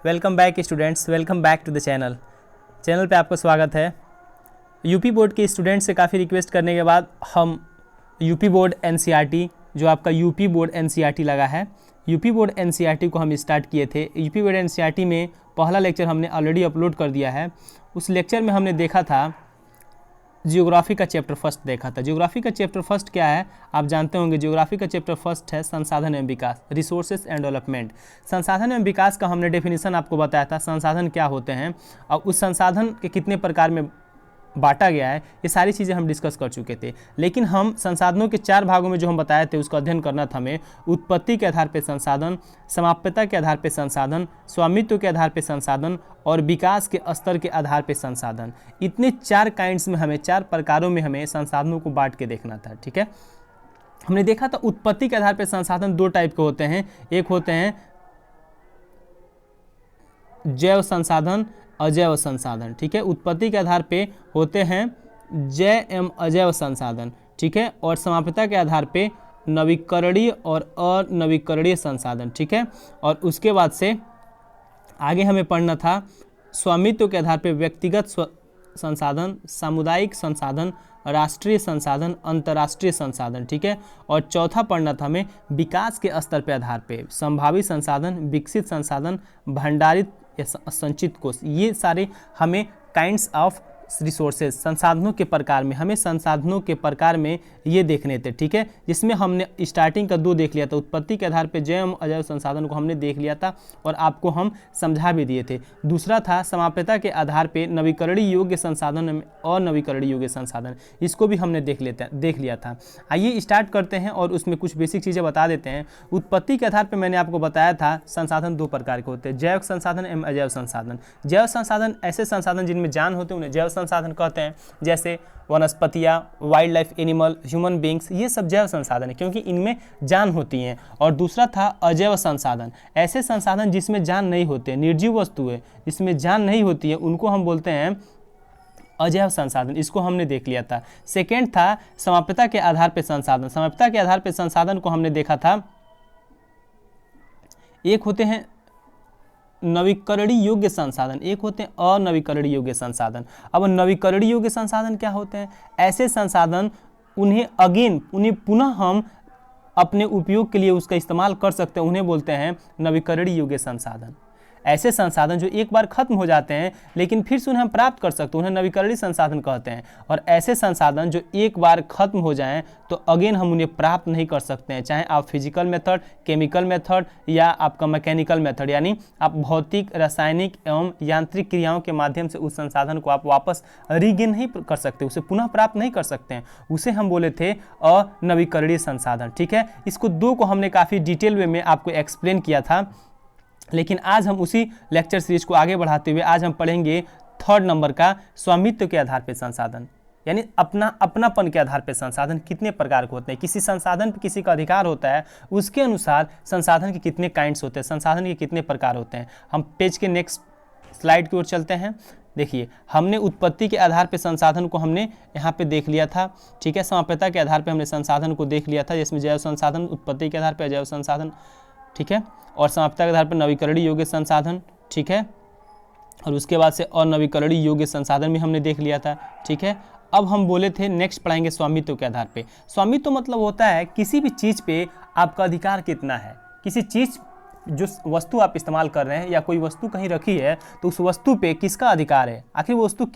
Welcome back students, welcome back to the channel पे आपका स्वागत है। यूपी बोर्ड के स्टूडेंट्स से काफ़ी रिक्वेस्ट करने के बाद हम यूपी बोर्ड एनसीईआरटी जो आपका यूपी बोर्ड एनसीईआरटी लगा है, यूपी बोर्ड एनसीईआरटी को हम स्टार्ट किए थे। यूपी बोर्ड एनसीईआरटी में पहला लेक्चर हमने ऑलरेडी अपलोड कर दिया है। उस लेक्चर में हमने देखा था जियोग्राफी का चैप्टर फर्स्ट देखा था। जियोग्राफी का चैप्टर फर्स्ट क्या है आप जानते होंगे। जियोग्राफी का चैप्टर फर्स्ट है संसाधन एवं विकास, रिसोर्सेज एंड डेवलपमेंट। संसाधन एवं विकास का हमने डेफिनेशन आपको बताया था, संसाधन क्या होते हैं और उस संसाधन के कितने प्रकार में बांटा गया है, ये सारी चीज़ें हम डिस्कस कर चुके थे। लेकिन हम संसाधनों के 4 भागों में जो हम बताए थे उसका अध्ययन करना था हमें। उत्पत्ति के आधार पर संसाधन, समाप्यता के आधार पर संसाधन, स्वामित्व के आधार पर संसाधन और विकास के स्तर के आधार पर संसाधन। इतने 4 काइंड्स में हमें, 4 प्रकारों में हमें संसाधनों को बांट के देखना था। ठीक है, हमने देखा था उत्पत्ति के आधार पर संसाधन 2 टाइप के होते हैं। एक होते हैं जैव संसाधन, अजैव संसाधन। ठीक है, उत्पत्ति के आधार पे होते हैं जैव एवं अजैव संसाधन। ठीक है, और समाप्यता के आधार पे नवीकरणीय और अनवीकरणीय संसाधन। ठीक है, और उसके बाद से आगे हमें पढ़ना था स्वामित्व के आधार पे व्यक्तिगत संसाधन, सामुदायिक संसाधन, राष्ट्रीय संसाधन, अंतर्राष्ट्रीय संसाधन। ठीक है, और चौथा पढ़ना था हमें विकास के स्तर पे आधार पे संभावित संसाधन, विकसित संसाधन, भंडारित या संचित कोष। ये सारे हमें काइंड्स ऑफ रिसोर्सेज, संसाधनों के प्रकार में, हमें संसाधनों के प्रकार में ये देखने थे। ठीक है, जिसमें हमने स्टार्टिंग का 2 देख लिया था। उत्पत्ति के आधार पे जैव अजैव संसाधन को हमने देख लिया था और आपको हम समझा भी दिए थे। दूसरा था समाप्यता के आधार पे नवीकरणीय योग्य संसाधन और नवीकरणीय योग्य संसाधन, इसको भी हमने देख लिया था। आइए स्टार्ट करते हैं और उसमें कुछ बेसिक चीज़ें बता देते हैं। उत्पत्ति के आधार पर मैंने आपको बताया था संसाधन 2 प्रकार के होते हैं, जैव संसाधन एवं अजैव संसाधन। जैव संसाधन ऐसे संसाधन जिनमें जान होते हैं उन्हें जैव संसाधन कहते हैं, जैसे वनस्पतियाँ, wildlife animal, human beings, ये सब जैव संसाधन है क्योंकि इनमें जान होती हैं। और दूसरा था अजैव संसाधन, ऐसे संसाधन जिसमें जान नहीं होते, निर्जीव वस्तु है जिसमें जान नहीं होती है, उनको हम बोलते हैं अजैव संसाधन। इसको हमने देख लिया था। सेकेंड था समाप्यता के आधार पर संसाधन। समाप्यता के आधार पर संसाधन को हमने देखा था, एक होते हैं नवीकरणीय योग्य संसाधन, एक होते हैं अनवीकरणीय योग्य संसाधन। अब नवीकरणीय योग्य संसाधन क्या होते हैं? ऐसे संसाधन उन्हें पुनः हम अपने उपयोग के लिए उसका इस्तेमाल कर सकते हैं, उन्हें बोलते हैं नवीकरणीय योग्य संसाधन। ऐसे संसाधन जो एक बार खत्म हो जाते हैं लेकिन फिर से उन्हें हम प्राप्त कर सकते हैं, उन्हें नवीकरणीय संसाधन कहते हैं। और ऐसे संसाधन जो एक बार खत्म हो जाएं तो अगेन हम उन्हें प्राप्त नहीं कर सकते हैं, चाहे आप फिजिकल मेथड, केमिकल मेथड या आपका मैकेनिकल मेथड, यानी आप भौतिक, रासायनिक एवं यांत्रिक क्रियाओं के माध्यम से उस संसाधन को आप वापस रीगेन नहीं कर सकते, उसे पुनः प्राप्त नहीं कर सकते हैं। उसे हम बोले थे अनवीकरणीय संसाधन। ठीक है, इसको 2 को हमने काफ़ी डिटेल वे में आपको एक्सप्लेन किया था। लेकिन आज हम उसी लेक्चर सीरीज को आगे बढ़ाते हुए आज हम पढ़ेंगे 3rd नंबर का स्वामित्व के आधार पर संसाधन, यानी अपनापन के आधार पर संसाधन कितने प्रकार के होते हैं। किसी संसाधन पर किसी का अधिकार होता है, उसके अनुसार संसाधन के कितने काइंड्स होते हैं, संसाधन के कितने प्रकार होते हैं। हम पेज के नेक्स्ट स्लाइड की ओर चलते हैं। देखिए, हमने उत्पत्ति के आधार पर संसाधन को हमने यहाँ पे देख लिया था। ठीक है, समाप्यता के आधार पर हमने संसाधन को देख लिया था, जिसमें जैव संसाधन, उत्पत्ति के आधार पर अजैव संसाधन। ठीक है, और समाप्यता के आधार पर नवीकरणीय योग्य संसाधन। ठीक है, और उसके बाद से अनवीकरणीय योग्य संसाधन भी हमने देख लिया था। ठीक है, अब हम बोले थे नेक्स्ट पढ़ाएंगे स्वामित्व के आधार पे। स्वामित्व मतलब होता है किसी भी चीज़ पे आपका अधिकार कितना है। किसी चीज़, जो वस्तु आप इस्तेमाल कर रहे हैं या कोई वस्तु कहीं रखी है तो उस वस्तु पे किसका अधिकार है, आखिर वो वस्तु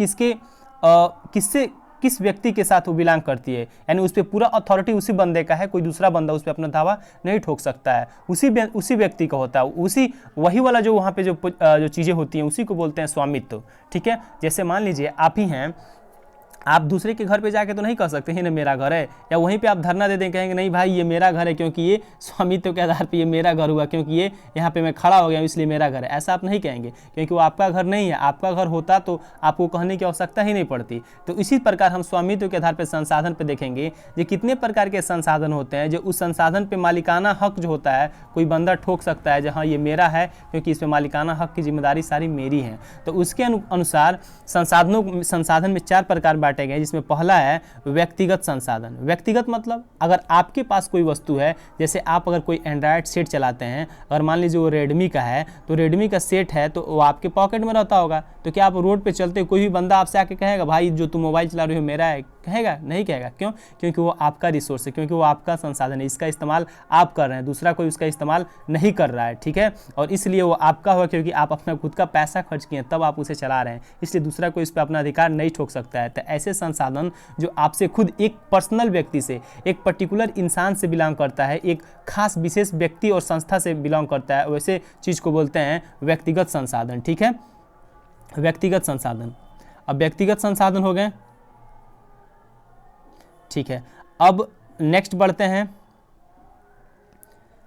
किस व्यक्ति के साथ वो बिलोंग करती है, यानी उस पर पूरा अथॉरिटी उसी बंदे का है, कोई दूसरा बंदा उस पर अपना दावा नहीं ठोक सकता है, उसी व्यक्ति का होता है, वही वाला जो वहाँ पे जो चीज़ें होती हैं उसी को बोलते हैं स्वामित्व। ठीक है, जैसे मान लीजिए आप ही हैं, आप दूसरे के घर पे जाके तो नहीं कह सकते हैं ना मेरा घर है, या वहीं पे आप धरना दे दें, कहेंगे नहीं भाई ये मेरा घर है क्योंकि ये स्वामित्व के आधार पे ये मेरा घर हुआ, क्योंकि ये यहाँ पे मैं खड़ा हो गया इसलिए मेरा घर है। ऐसा आप नहीं कहेंगे क्योंकि वो आपका घर नहीं है। आपका घर होता तो आपको कहने की आवश्यकता ही नहीं पड़ती। तो इसी प्रकार हम स्वामित्व के आधार पर संसाधन पर देखेंगे ये कितने प्रकार के संसाधन होते हैं, जो उस संसाधन पर मालिकाना हक जो होता है कोई बंदा ठोक सकता है, जहाँ ये मेरा है क्योंकि इस पर मालिकाना हक की जिम्मेदारी सारी मेरी है। तो उसके अनुसार संसाधन में 4 प्रकार बांटे गए, जिसमें पहला है व्यक्तिगत संसाधन। व्यक्तिगत मतलब अगर आपके पास कोई वस्तु है, जैसे आप अगर कोई एंड्रॉयड सेट चलाते हैं, अगर मान लीजिए वो रेडमी का है, तो रेडमी का सेट है तो वो आपके पॉकेट में रहता होगा, तो क्या आप रोड पे चलते कोई भी बंदा आपसे आके कहेगा भाई जो तुम मोबाइल चला रहे हो मेरा है, कहेगा? नहीं कहेगा। क्यों? क्योंकि वो आपका रिसोर्स है, क्योंकि वो आपका संसाधन है, इसका इस्तेमाल आप कर रहे हैं, दूसरा कोई उसका इस्तेमाल नहीं कर रहा है, ठीक है। और इसलिए वो आपका हुआ क्योंकि आप अपना खुद का पैसा खर्च किए तब आप उसे चला रहे हैं, इसलिए दूसरा कोई इस पर अपना अधिकार नहीं ठोक सकता है। तो ऐसे संसाधन जो आपसे खुद एक पर्सनल व्यक्ति से, एक पर्टिकुलर इंसान से बिलोंग करता है, एक खास विशेष व्यक्ति और संस्था से बिलोंग करता है, वैसे चीज़ को बोलते हैं व्यक्तिगत संसाधन, ठीक है। व्यक्तिगत संसाधन। अब व्यक्तिगत संसाधन हो गए, ठीक है। अब नेक्स्ट बढ़ते हैं,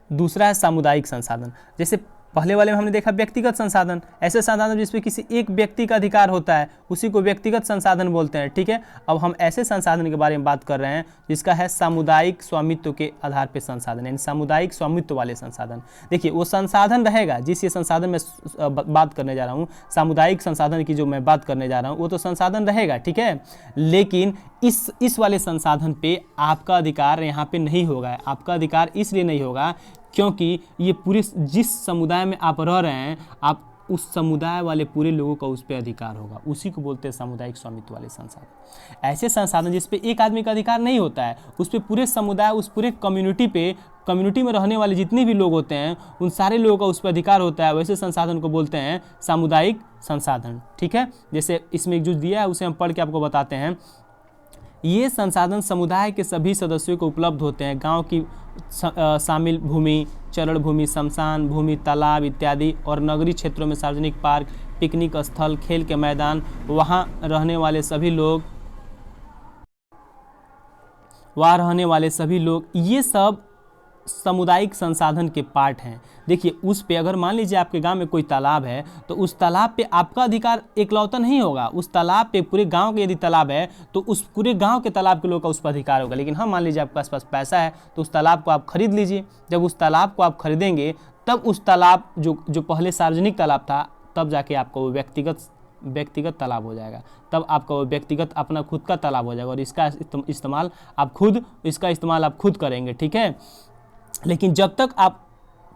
दूसरा है सामुदायिक संसाधन। जैसे पहले वाले में हमने देखा व्यक्तिगत संसाधन, ऐसे संसाधन जिसपे किसी एक व्यक्ति का अधिकार होता है उसी को व्यक्तिगत संसाधन बोलते हैं, ठीक है। अब हम ऐसे संसाधन के बारे में बात कर रहे हैं जिसका है सामुदायिक स्वामित्व के आधार पर संसाधन, यानी सामुदायिक स्वामित्व वाले संसाधन। देखिए वो संसाधन रहेगा, जिस ये संसाधन में बात करने जा रहा हूँ, सामुदायिक संसाधन की जो मैं बात करने जा रहा हूँ, वो तो संसाधन रहेगा, ठीक है। लेकिन इस वाले संसाधन पे आपका अधिकार यहाँ पे नहीं होगा। आपका अधिकार इसलिए नहीं होगा क्योंकि ये पूरे जिस समुदाय में आप रह रहे हैं, आप उस समुदाय वाले पूरे लोगों का उस पर अधिकार होगा, उसी को बोलते हैं सामुदायिक स्वामित्व वाले संसाधन। ऐसे संसाधन जिस पे एक आदमी का अधिकार नहीं होता है, उस पर पूरे समुदाय, उस पूरे कम्युनिटी में रहने वाले जितने भी लोग होते हैं उन सारे लोगों का उस पर अधिकार होता है, वैसे संसाधन को बोलते हैं सामुदायिक संसाधन, ठीक है। जैसे इसमें एक जो दिया है उसे हम पढ़ के आपको बताते हैं। ये संसाधन समुदाय के सभी सदस्यों को उपलब्ध होते हैं। गांव की शामिल भूमि, चरण भूमि, शमशान भूमि, तालाब इत्यादि, और नगरीय क्षेत्रों में सार्वजनिक पार्क, पिकनिक स्थल, खेल के मैदान, वहाँ रहने वाले सभी लोग, ये सब सामुदायिक संसाधन के पार्ट हैं। देखिए उस पे अगर मान लीजिए आपके गांव में कोई तालाब है तो उस तालाब पे आपका अधिकार एकलौता नहीं होगा। उस तालाब पे पूरे गांव के यदि तालाब है तो उस पूरे गांव के तालाब के लोगों का उस पर अधिकार होगा। लेकिन हम मान लीजिए आपके पास पैसा है तो उस तालाब को आप खरीद लीजिए। जब उस तालाब को आप खरीदेंगे तब उस तालाब जो पहले सार्वजनिक तालाब था, तब जाके आपका वो व्यक्तिगत तालाब हो जाएगा, तब आपका वो व्यक्तिगत अपना खुद का तालाब हो जाएगा और इसका इस्तेमाल आप खुद करेंगे, ठीक है। लेकिन जब तक आप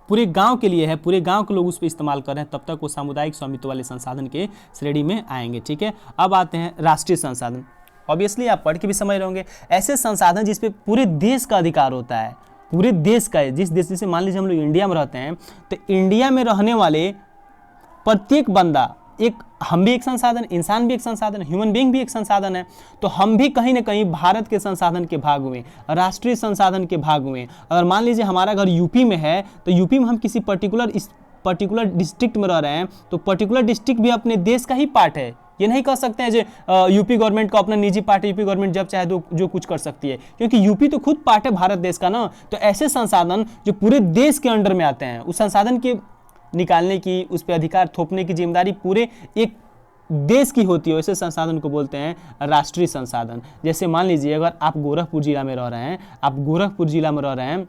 पूरे गांव के लिए है, पूरे गांव के लोग उस पर इस्तेमाल कर रहे हैं, तब तक वो सामुदायिक स्वामित्व वाले संसाधन के श्रेणी में आएंगे, ठीक है। अब आते हैं राष्ट्रीय संसाधन। ऑब्वियसली आप पढ़ के भी समझ रहे होंगे, ऐसे संसाधन जिस पे पूरे देश का अधिकार होता है, पूरे देश का, जिस देश से मान लीजिए हम लोग इंडिया में रहते हैं, तो इंडिया में रहने वाले प्रत्येक बंदा, हम भी एक संसाधन, इंसान भी एक संसाधन, ह्यूमन बीइंग भी एक संसाधन है, तो हम भी कहीं ना कहीं भारत के संसाधन के भाग हुए, राष्ट्रीय संसाधन के भाग हुए। अगर मान लीजिए हमारा घर यूपी में है तो यूपी में हम किसी पर्टिकुलर डिस्ट्रिक्ट में रह रहे हैं, तो पर्टिकुलर डिस्ट्रिक्ट भी अपने देश का ही पार्ट है। ये नहीं कह सकते हैं जो यूपी गवर्नमेंट का अपना निजी पार्ट है, यूपी गवर्नमेंट जब चाहे तो जो कुछ कर सकती है, क्योंकि यूपी तो खुद पार्ट है भारत देश का ना। तो ऐसे संसाधन जो पूरे देश के अंडर में आते हैं, उस संसाधन के निकालने की, उस पर अधिकार थोपने की जिम्मेदारी पूरे एक देश की होती है, ऐसे संसाधन को बोलते हैं राष्ट्रीय संसाधन। जैसे मान लीजिए अगर आप गोरखपुर जिला में रह रहे हैं,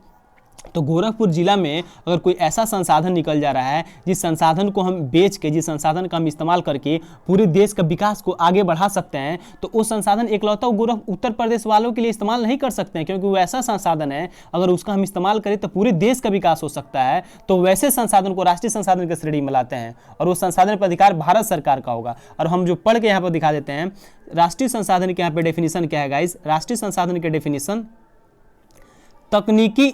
तो गोरखपुर जिला में अगर कोई ऐसा संसाधन निकल जा रहा है जिस संसाधन को हम बेच के, जिस संसाधन का हम इस्तेमाल करके पूरे देश का विकास को आगे बढ़ा सकते हैं, तो वो संसाधन एकलौता उत्तर प्रदेश वालों के लिए इस्तेमाल नहीं कर सकते हैं, क्योंकि वो ऐसा संसाधन है अगर उसका हम इस्तेमाल करें तो पूरे देश का विकास हो सकता है। तो वैसे संसाधन को राष्ट्रीय संसाधन की श्रेणी में लाते हैं और वो संसाधन पर अधिकार भारत सरकार का होगा। और हम जो पढ़ के यहाँ पर दिखा देते हैं, राष्ट्रीय संसाधन के यहाँ पे डेफिनेशन क्या है गाइस। राष्ट्रीय संसाधन के डेफिनेशन, तकनीकी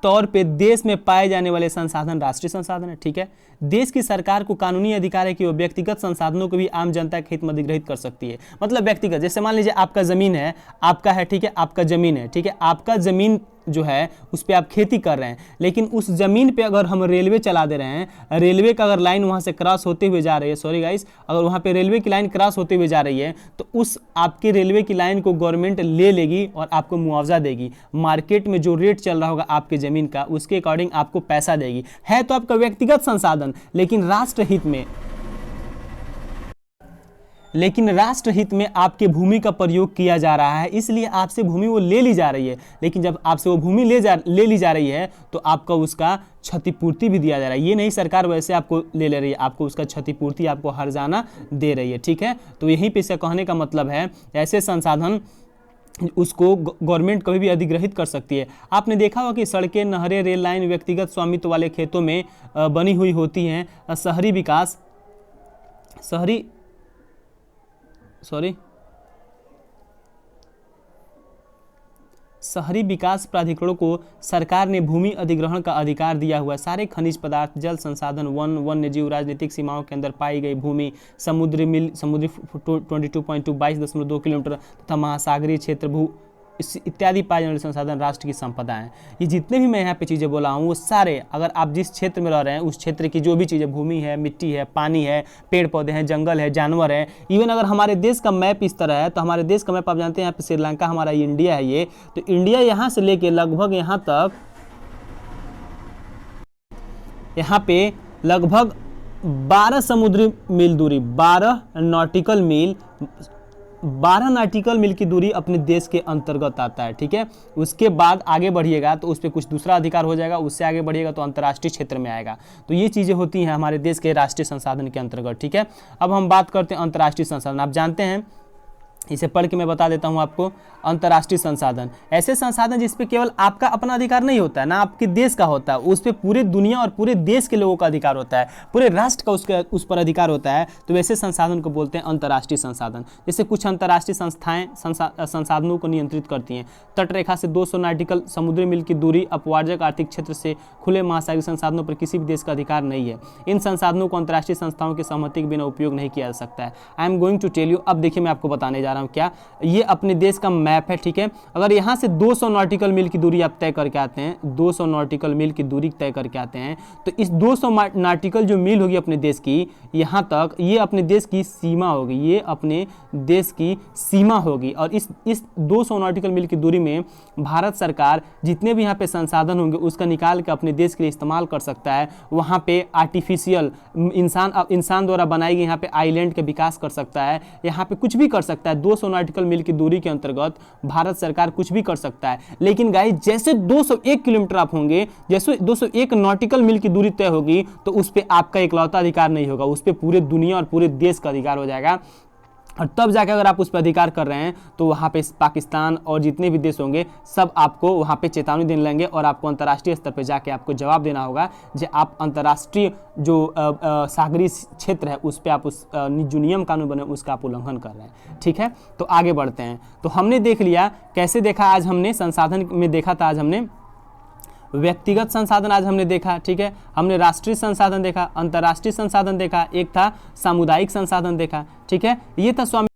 तौर पे देश में पाए जाने वाले संसाधन राष्ट्रीय संसाधन है, ठीक है। देश की सरकार को कानूनी अधिकार है कि वो व्यक्तिगत संसाधनों को भी आम जनता के हित में अधिग्रहित कर सकती है। मतलब व्यक्तिगत, जैसे मान लीजिए आपका जमीन है, आपका है, ठीक है, आपका जमीन है, ठीक है, आपका जमीन जो है उस पर आप खेती कर रहे हैं, लेकिन उस जमीन पे अगर हम रेलवे चला दे रहे हैं, रेलवे का अगर लाइन वहाँ से क्रॉस होते हुए जा रही है, सॉरी गाइस, अगर वहाँ पे रेलवे की लाइन क्रॉस होते हुए जा रही है, तो उस आपके रेलवे की लाइन को गवर्नमेंट ले लेगी और आपको मुआवजा देगी। मार्केट में जो रेट चल रहा होगा आपके ज़मीन का, उसके अकॉर्डिंग आपको पैसा देगी। है तो आपका व्यक्तिगत संसाधन, लेकिन राष्ट्र हित में लेकिन राष्ट्र हित में आपके भूमि का प्रयोग किया जा रहा है, इसलिए आपसे भूमि वो ले ली जा रही है। लेकिन जब आपसे वो भूमि ले ली जा रही है तो आपका उसका क्षतिपूर्ति भी दिया जा रहा है। ये नहीं सरकार वैसे आपको ले रही है, आपको उसका क्षतिपूर्ति, आपको हर्जाना दे रही है। ठीक है, तो यहीं पे इसका कहने का मतलब है ऐसे संसाधन उसको गवर्नमेंट कभी भी अधिग्रहित कर सकती है। आपने देखा होगा कि सड़कें, नहरें, रेल लाइन व्यक्तिगत स्वामित्व वाले खेतों में बनी हुई होती हैं। शहरी विकास प्राधिकरणों को सरकार ने भूमि अधिग्रहण का अधिकार दिया हुआ है। सारे खनिज पदार्थ, जल संसाधन, वन्य जीव, राजनीतिक सीमाओं के अंदर पाई गई भूमि, समुद्री 22.2 किलोमीटर तथा महासागरीय क्षेत्र, भू इत्यादि पाए जाने वाले संसाधन राष्ट्र की संपदा हैं। ये जितने भी मैं यहाँ पे चीज़ें बोला हूँ वो सारे, अगर आप जिस क्षेत्र में रह रहे हैं उस क्षेत्र की जो भी चीज़ें, भूमि है, मिट्टी है, पानी है, पेड़ पौधे हैं, जंगल है, जानवर है, इवन अगर हमारे देश का मैप इस तरह है तो हमारे देश का मैप आप जानते हैं, यहाँ पे श्रीलंका हमारा इंडिया है ये, तो इंडिया यहाँ से लेके लगभग यहाँ तक, यहाँ पे लगभग 12 समुद्री मील दूरी, 12 नॉटिकल मील की दूरी अपने देश के अंतर्गत आता है। ठीक है, उसके बाद आगे बढ़िएगा तो उस पर कुछ दूसरा अधिकार हो जाएगा, उससे आगे बढ़िएगा तो अंतर्राष्ट्रीय क्षेत्र में आएगा। तो ये चीज़ें होती हैं हमारे देश के राष्ट्रीय संसाधन के अंतर्गत। ठीक है, अब हम बात करते हैं अंतर्राष्ट्रीय संसाधन। आप जानते हैं, इसे पढ़ के मैं बता देता हूं आपको। अंतर्राष्ट्रीय संसाधन ऐसे संसाधन जिस पे केवल आपका अपना अधिकार नहीं होता है, ना आपके देश का होता है, उस पे पूरे दुनिया और पूरे देश के लोगों का अधिकार होता है, पूरे राष्ट्र का उस पर अधिकार होता है। तो वैसे संसाधन को बोलते हैं अंतर्राष्ट्रीय संसाधन। जैसे कुछ अंतर्राष्ट्रीय संस्थाएं संसाधनों को नियंत्रित करती हैं। तटरेखा से 200 नॉटिकल समुद्री मील की दूरी, अपवार्जक आर्थिक क्षेत्र से खुले महासागरीय संसाधनों पर किसी भी देश का अधिकार नहीं है। इन संसाधनों को अंतर्राष्ट्रीय संस्थाओं की सहमति के बिना उपयोग नहीं किया जा सकता है। I am going to tell you, अब देखिए मैं आपको बताने जा रहा हूँ क्या, ये अपने देश का मैप है। ठीक है, अगर यहाँ से 200 नॉटिकल मील की दूरी आप तय करके आते हैं, 200 नॉटिकल मील की दूरी तय करके आते हैं, तो इस 200 नॉटिकल जो मील होगी अपने देश की, यहाँ तक ये अपने देश की सीमा होगी, ये अपने देश की सीमा होगी। और इस 200 नॉटिकल मील की दूरी में भारत सरकार जितने भी यहाँ पे संसाधन होंगे उसका निकाल के अपने देश के लिए इस्तेमाल कर सकता है। वहाँ पे आर्टिफिशियल इंसान द्वारा बनाई गई यहाँ पे आइलैंड का विकास कर सकता है, यहाँ पे कुछ भी कर सकता है। 200 नॉटिकल मील की दूरी के अंतर्गत भारत सरकार कुछ भी कर सकता है। लेकिन गाइस, जैसे 201 किलोमीटर आप होंगे, जैसे 201 नॉटिकल मील की दूरी तय होगी, तो उस पर आपका इकलौता अधिकार नहीं होगा, उस पर पूरे दुनिया और पूरे देश का अधिकार हो जाएगा। और तब जाकर अगर आप उस पर अधिकार कर रहे हैं तो वहाँ पे पाकिस्तान और जितने भी देश होंगे सब आपको वहाँ पे चेतावनी देने लगेंगे और आपको अंतर्राष्ट्रीय स्तर पे जाके आपको जवाब देना होगा जो आप अंतर्राष्ट्रीय जो सागरीय क्षेत्र है उस पर आप उस जो नियम कानून बने उसका आप उल्लंघन कर रहे हैं। ठीक है, तो आगे बढ़ते हैं। तो हमने देख लिया कैसे देखा, आज हमने संसाधन में देखा था, आज हमने व्यक्तिगत संसाधन आज हमने देखा। ठीक है, हमने राष्ट्रीय संसाधन देखा, अंतर्राष्ट्रीय संसाधन देखा, एक था सामुदायिक संसाधन देखा। ठीक है, ये था स्वामी